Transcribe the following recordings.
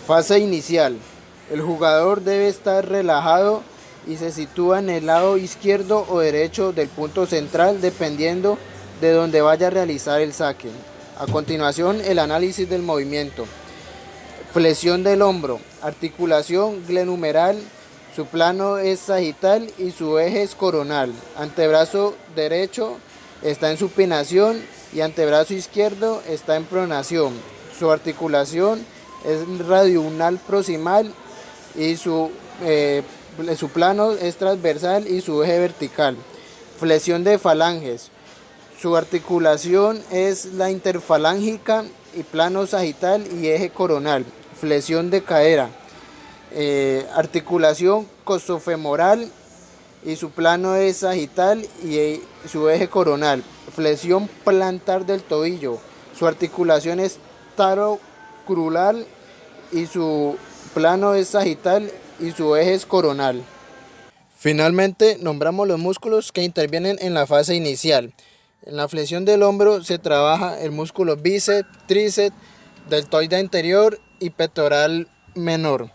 Fase inicial. El jugador debe estar relajado y se sitúa en el lado izquierdo o derecho del punto central dependiendo de donde vaya a realizar el saque. A continuación, el análisis del movimiento. Flexión del hombro, articulación glenumeral, su plano es sagital y su eje es coronal. Antebrazo derecho está en supinación y antebrazo izquierdo está en pronación. Su articulación es radiounal proximal y su plano es transversal y su eje vertical. Flexión de falanges. Su articulación es la interfalángica y plano sagital y eje coronal. Flexión de cadera. Articulación costofemoral y su plano es sagital y su eje coronal. Flexión plantar del tobillo. Su articulación es tarocrural y su plano es sagital y su eje es coronal. Finalmente, nombramos los músculos que intervienen en la fase inicial. En la flexión del hombro se trabaja el músculo bíceps, tríceps, deltoide anterior y pectoral menor.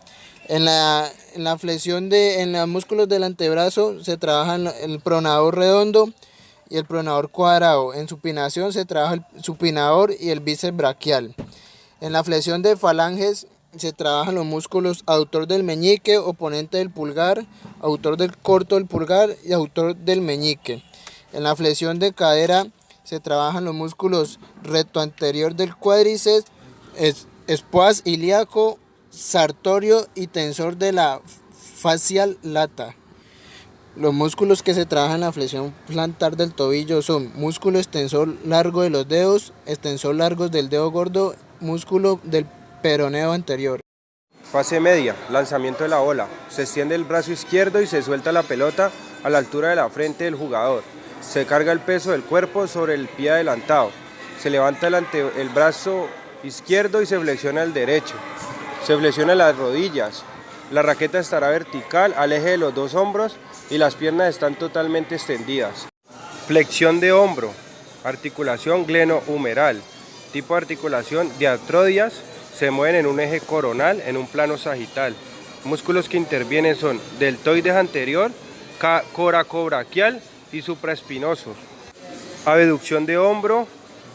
En los músculos del antebrazo se trabaja el pronador redondo y el pronador cuadrado. En supinación se trabaja el supinador y el bíceps braquial. En la flexión de falanges se trabajan los músculos aductor del meñique, oponente del pulgar, aductor del corto del pulgar y aductor del meñique. En la flexión de cadera se trabajan los músculos recto anterior del cuádriceps, espoas ilíaco, sartorio y tensor de la facial lata. Los músculos que se trabajan en la flexión plantar del tobillo son músculo extensor largo de los dedos, extensor largos del dedo gordo, músculo del peroneo anterior. Fase media, lanzamiento de la bola. Se extiende el brazo izquierdo y se suelta la pelota a la altura de la frente del jugador. Se carga el peso del cuerpo sobre el pie adelantado. Se levanta el brazo izquierdo y se flexiona el derecho. Se flexionan las rodillas. La raqueta estará vertical al eje de los dos hombros y las piernas están totalmente extendidas. Flexión de hombro, articulación glenohumeral. Tipo de articulación diartrodias, se mueven en un eje coronal en un plano sagital. Músculos que intervienen son deltoides anterior, coracobraquial y supraespinosos. Abducción de hombro,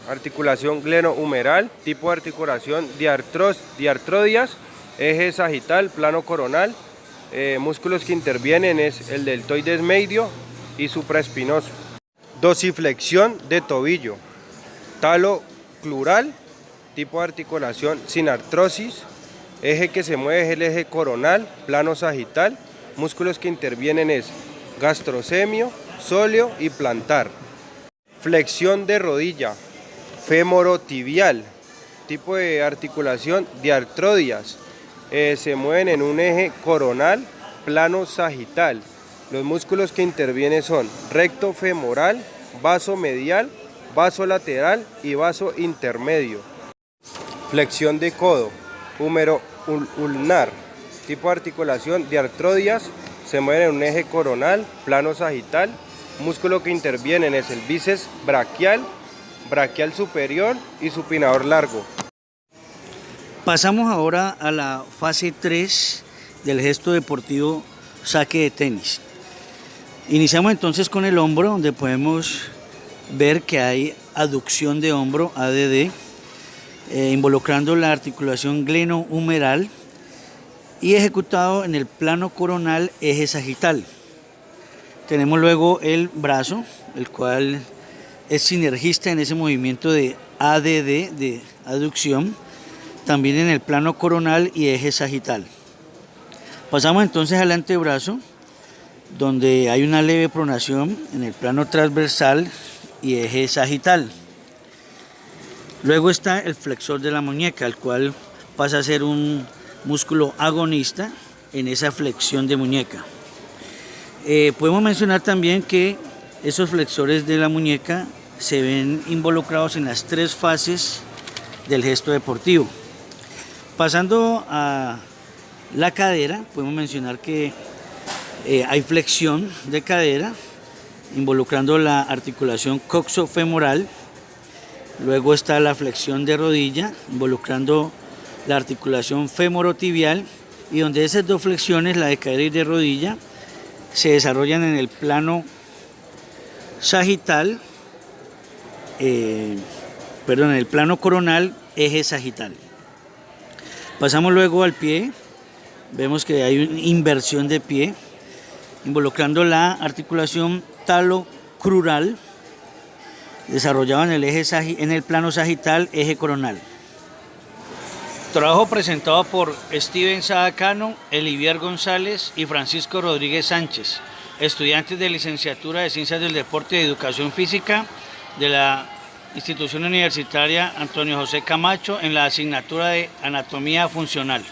articulación glenohumeral, tipo de articulación diartrodias, eje sagital, plano coronal. Músculos que intervienen es el deltoides medio y supraespinoso. Dorsiflexión de tobillo, talo clural, tipo de articulación sin artrosis, eje que se mueve es el eje coronal, plano sagital. Músculos que intervienen es gastrocemio, sóleo y plantar. Flexión de rodilla, femorotibial, tipo de articulación diartrodias, se mueven en un eje coronal, plano sagital. Los músculos que intervienen son recto femoral, vaso medial, vaso lateral y vaso intermedio. Flexión de codo, húmero ulnar, tipo de articulación diartrodias, se mueven en un eje coronal, plano sagital. Músculo que intervienen es el bíceps braquial, braquial superior y supinador largo. Pasamos ahora a la fase 3 del gesto deportivo saque de tenis. Iniciamos entonces con el hombro, donde podemos ver que hay aducción de hombro, ADD, involucrando la articulación glenohumeral y ejecutado en el plano coronal, eje sagital. Tenemos luego el brazo, el cual es sinergista en ese movimiento de ADD, de aducción, también en el plano coronal y eje sagital. Pasamos entonces al antebrazo, donde hay una leve pronación en el plano transversal y eje sagital. Luego está el flexor de la muñeca, el cual pasa a ser un músculo agonista en esa flexión de muñeca. Podemos mencionar también que esos flexores de la muñeca se ven involucrados en las 3 fases del gesto deportivo. Pasando a la cadera, podemos mencionar que hay flexión de cadera involucrando la articulación coxofemoral. Luego está la flexión de rodilla involucrando la articulación femorotibial, y donde esas dos flexiones, la de cadera y de rodilla, se desarrollan en el plano sagital, en el plano coronal, eje sagital. Pasamos luego al pie, vemos que hay una inversión de pie, involucrando la articulación talocrural, desarrollado en el en el plano sagital, eje coronal. Trabajo presentado por Steven Saacano, Elivier González y Francisco Rodríguez Sánchez, estudiantes de licenciatura de Ciencias del Deporte y Educación Física de la Institución Universitaria Antonio José Camacho en la asignatura de Anatomía Funcional.